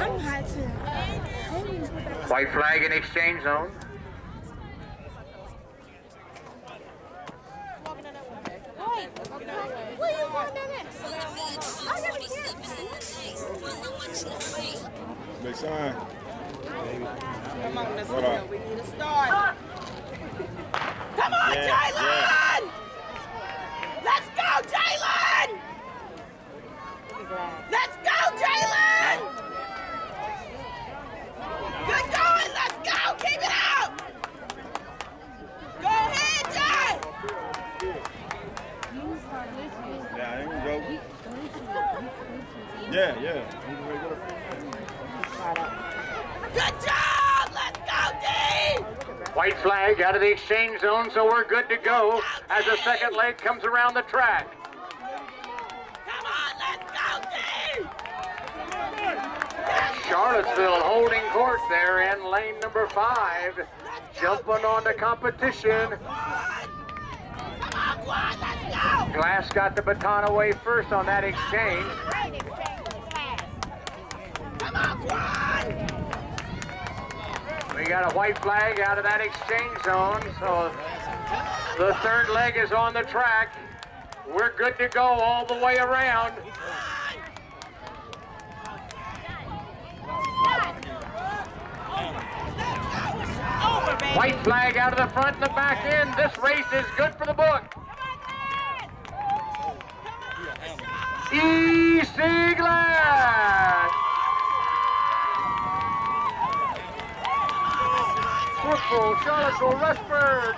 I'm hot too. White flag in exchange zone. Where you going down there? I gotta Big sign. Come on, let's What go. up? We need a start. Come on, Yeah, Jalen! Let's go, Jalen! Let's go, Jalen! Good going, let's go! Keep it up! Go ahead, Jay! Yeah, I ain't gonna go. Yeah. Good job! Let's go, D! White flag out of the exchange zone, so we're good to go as the second leg comes around the track. Come on, let's go, D! Charlottesville holding court there in lane number 5, jumping on the competition. Come on, Quan, let's go! Glass got the baton away first on that exchange. Come on, Quan! We got a white flag out of that exchange zone, so the third leg is on the track. We're good to go all the way around. White flag out of the front and the back end. This race is good for the book. EC Glass. Football, Charlottesville, Rustburg.